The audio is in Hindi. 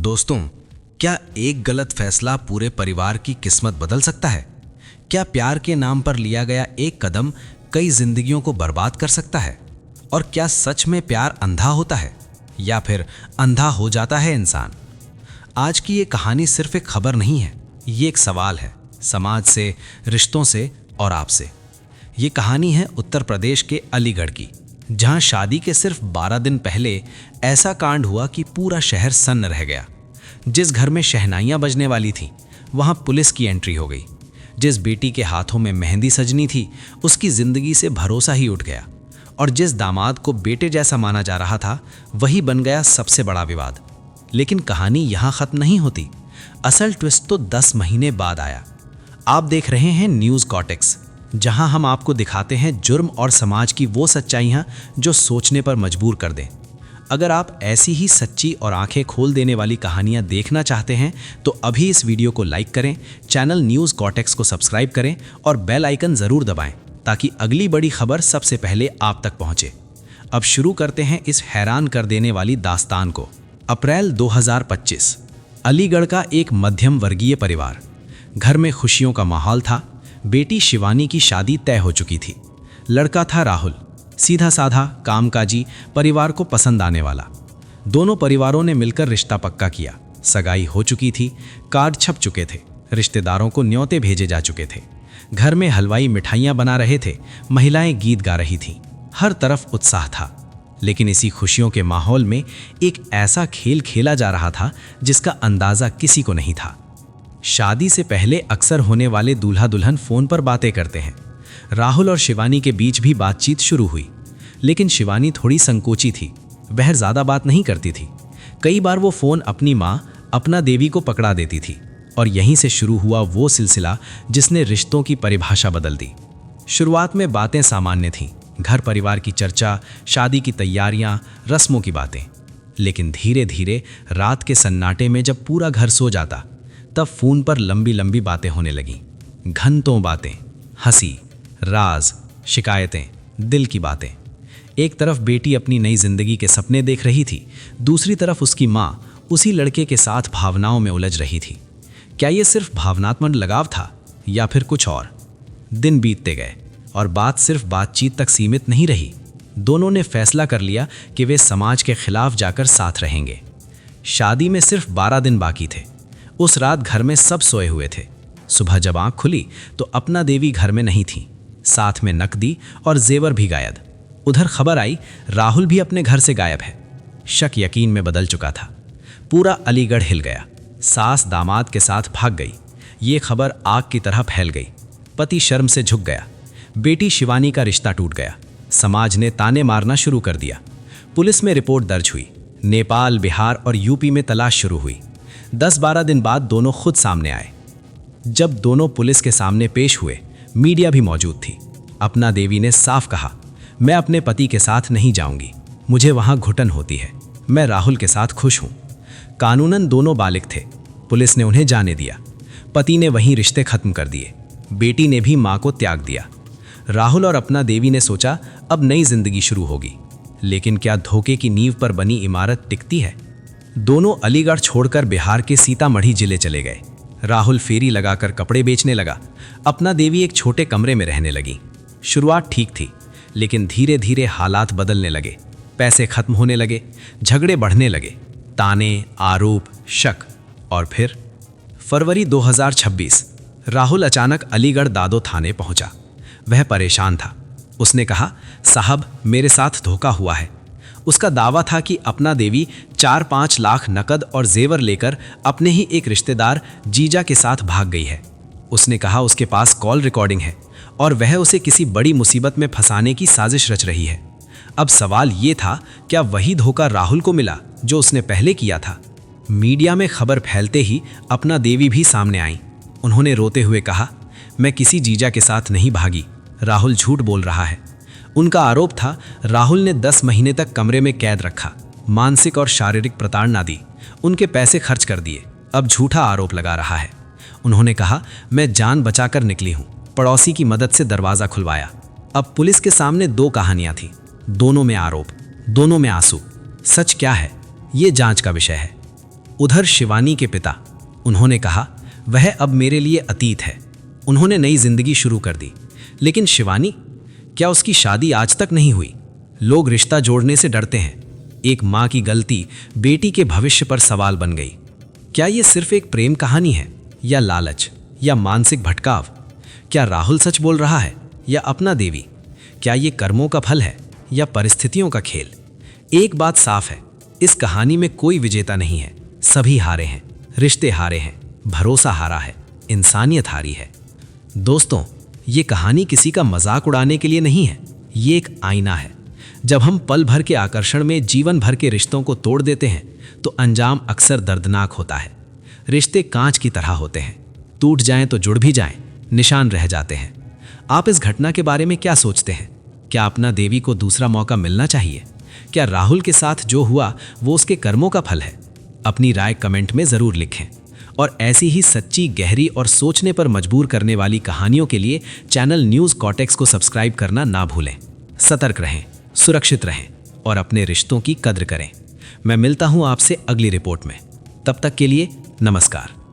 दोस्तों, क्या एक गलत फैसला पूरे परिवार की किस्मत बदल सकता है? क्या प्यार के नाम पर लिया गया एक कदम कई जिंदगियों को बर्बाद कर सकता है? और क्या सच में प्यार अंधा होता है या फिर अंधा हो जाता है इंसान? आज की ये कहानी सिर्फ एक खबर नहीं है, ये एक सवाल है, समाज से, रिश्तों से और आपसे। ये कहानी है उत्तर प्रदेश के अलीगढ़ की, जहां शादी के सिर्फ 12 दिन पहले ऐसा कांड हुआ कि पूरा शहर सन्न रह गया। जिस घर में शहनाइयां बजने वाली थीं, वहां पुलिस की एंट्री हो गई। जिस बेटी के हाथों में मेहंदी सजनी थी, उसकी जिंदगी से भरोसा ही उठ गया। और जिस दामाद को बेटे जैसा माना जा रहा था, वही बन गया सबसे बड़ा विवाद। लेकिन कहानी यहां खत्म नहीं होती। असल ट्विस्ट तो 10 महीने बाद आया। आप देख रहे हैं न्यूज़ कॉर्टेक्स, जहां हम आपको दिखाते हैं जुर्म और समाज की वो सच्चाइयां जो सोचने पर मजबूर कर दें। अगर आप ऐसी ही सच्ची और आंखें खोल देने वाली कहानियां देखना चाहते हैं तो अभी इस वीडियो को लाइक करें, चैनल न्यूज़ कॉर्टेक्स को सब्सक्राइब करें और बेल आइकन ज़रूर दबाएं ताकि अगली बड़ी खबर सबसे पहले आप तक पहुंचे। अब शुरू करते हैं इस हैरान कर देने वाली दास्तान को। अप्रैल 2025, अलीगढ़ का एक मध्यम वर्गीय परिवार। घर में खुशियों का माहौल था। बेटी शिवानी की शादी तय हो चुकी थी। लड़का था राहुल, सीधा साधा, कामकाजी, परिवार को पसंद आने वाला। दोनों परिवारों ने मिलकर रिश्ता पक्का किया। सगाई हो चुकी थी, कार्ड छप चुके थे, रिश्तेदारों को न्योते भेजे जा चुके थे। घर में हलवाई मिठाइयाँ बना रहे थे, महिलाएं गीत गा रही थीं। हर तरफ उत्साह था। लेकिन इसी खुशियों के माहौल में एक ऐसा खेल खेला जा रहा था जिसका अंदाज़ा किसी को नहीं था। शादी से पहले अक्सर होने वाले दूल्हा दुल्हन फ़ोन पर बातें करते हैं। राहुल और शिवानी के बीच भी बातचीत शुरू हुई, लेकिन शिवानी थोड़ी संकोची थी। वह ज़्यादा बात नहीं करती थी। कई बार वो फ़ोन अपनी माँ अपना देवी को पकड़ा देती थी और यहीं से शुरू हुआ वो सिलसिला जिसने रिश्तों की परिभाषा बदल दी। शुरुआत में बातें सामान्य थीं, घर परिवार की चर्चा, शादी की तैयारियां, रस्मों की बातें। लेकिन धीरे धीरे रात के सन्नाटे में जब पूरा घर सो जाता, तब फ़ोन पर लंबी लंबी बातें होने लगीं। घंटों बातें, हंसी, राज, शिकायतें, दिल की बातें। एक तरफ बेटी अपनी नई जिंदगी के सपने देख रही थी, दूसरी तरफ उसकी माँ उसी लड़के के साथ भावनाओं में उलझ रही थी। क्या ये सिर्फ भावनात्मक लगाव था या फिर कुछ और? दिन बीतते गए और बात सिर्फ बातचीत तक सीमित नहीं रही। दोनों ने फैसला कर लिया कि वे समाज के खिलाफ जाकर साथ रहेंगे। शादी में सिर्फ 12 दिन बाकी थे। उस रात घर में सब सोए हुए थे। सुबह जब आँख खुली तो अपना देवी घर में नहीं थी, साथ में नकदी और जेवर भी गायब। उधर खबर आई राहुल भी अपने घर से गायब है। शक यकीन में बदल चुका था। पूरा अलीगढ़ हिल गया। सास दामाद के साथ भाग गई। ये खबर आग की तरह फैल गई। पति शर्म से झुक गया। बेटी शिवानी का रिश्ता टूट गया। समाज ने ताने मारना शुरू कर दिया। पुलिस में रिपोर्ट दर्ज हुई। नेपाल, बिहार और यूपी में तलाश शुरू हुई। 10-12 दिन बाद दोनों खुद सामने आए। जब दोनों पुलिस के सामने पेश हुए, मीडिया भी मौजूद थी। अपना देवी ने साफ कहा, मैं अपने पति के साथ नहीं जाऊंगी, मुझे वहां घुटन होती है, मैं राहुल के साथ खुश हूं। कानूनन दोनों बालिग थे। पुलिस ने उन्हें जाने दिया। पति ने वहीं रिश्ते खत्म कर दिए। बेटी ने भी मां को त्याग दिया। राहुल और अपना देवी ने सोचा अब नई जिंदगी शुरू होगी। लेकिन क्या धोखे की नींव पर बनी इमारत टिकती है? दोनों अलीगढ़ छोड़कर बिहार के सीतामढ़ी जिले चले गए। राहुल फेरी लगाकर कपड़े बेचने लगा। अपना देवी एक छोटे कमरे में रहने लगी। शुरुआत ठीक थी, लेकिन धीरे धीरे हालात बदलने लगे। पैसे खत्म होने लगे, झगड़े बढ़ने लगे, ताने, आरोप, शक। और फिर फरवरी 2026, राहुल अचानक अलीगढ़ दादो थाने पहुंचा। वह परेशान था। उसने कहा, साहब मेरे साथ धोखा हुआ है। उसका दावा था कि अपना देवी 4-5 लाख नकद और जेवर लेकर अपने ही एक रिश्तेदार जीजा के साथ भाग गई है। उसने कहा उसके पास कॉल रिकॉर्डिंग है और वह उसे किसी बड़ी मुसीबत में फंसाने की साजिश रच रही है। अब सवाल ये था, क्या वही धोखा राहुल को मिला जो उसने पहले किया था? मीडिया में खबर फैलते ही अपना देवी भी सामने आई। उन्होंने रोते हुए कहा, मैं किसी जीजा के साथ नहीं भागी, राहुल झूठ बोल रहा है। उनका आरोप था राहुल ने 10 महीने तक कमरे में कैद रखा, मानसिक और शारीरिक प्रताड़ना दी, उनके पैसे खर्च कर दिए। अब झूठा आरोप लगा रहा है। उन्होंने कहा, मैं जान बचाकर निकली हूँ, पड़ोसी की मदद से दरवाज़ा खुलवाया। अब पुलिस के सामने 2 कहानियाँ थीं, दोनों में आरोप, दोनों में आंसू। सच क्या है, ये जांच का विषय है। उधर शिवानी के पिता, उन्होंने कहा वह अब मेरे लिए अतीत है। उन्होंने नई जिंदगी शुरू कर दी। लेकिन शिवानी, क्या उसकी शादी आज तक नहीं हुई? लोग रिश्ता जोड़ने से डरते हैं। एक माँ की गलती बेटी के भविष्य पर सवाल बन गई। क्या ये सिर्फ एक प्रेम कहानी है, या लालच, या मानसिक भटकाव? क्या राहुल सच बोल रहा है, या अपना देवी? क्या ये कर्मों का फल है, या परिस्थितियों का खेल? एक बात साफ है, इस कहानी में कोई विजेता नहीं है। सभी हारे हैं। रिश्ते हारे हैं, भरोसा हारा है, इंसानियत हारी है। दोस्तों, ये कहानी किसी का मजाक उड़ाने के लिए नहीं है। ये एक आईना है। जब हम पल भर के आकर्षण में जीवन भर के रिश्तों को तोड़ देते हैं तो अंजाम अक्सर दर्दनाक होता है। रिश्ते कांच की तरह होते हैं, टूट जाएं तो जुड़ भी जाएं, निशान रह जाते हैं। आप इस घटना के बारे में क्या सोचते हैं? क्या अपना देवी को दूसरा मौका मिलना चाहिए? क्या राहुल के साथ जो हुआ वो उसके कर्मों का फल है? अपनी राय कमेंट में ज़रूर लिखें। और ऐसी ही सच्ची, गहरी और सोचने पर मजबूर करने वाली कहानियों के लिए चैनल न्यूज़ कॉटेक्स को सब्सक्राइब करना ना भूलें। सतर्क रहें, सुरक्षित रहें और अपने रिश्तों की कद्र करें। मैं मिलता हूं आपसे अगली रिपोर्ट में। तब तक के लिए नमस्कार।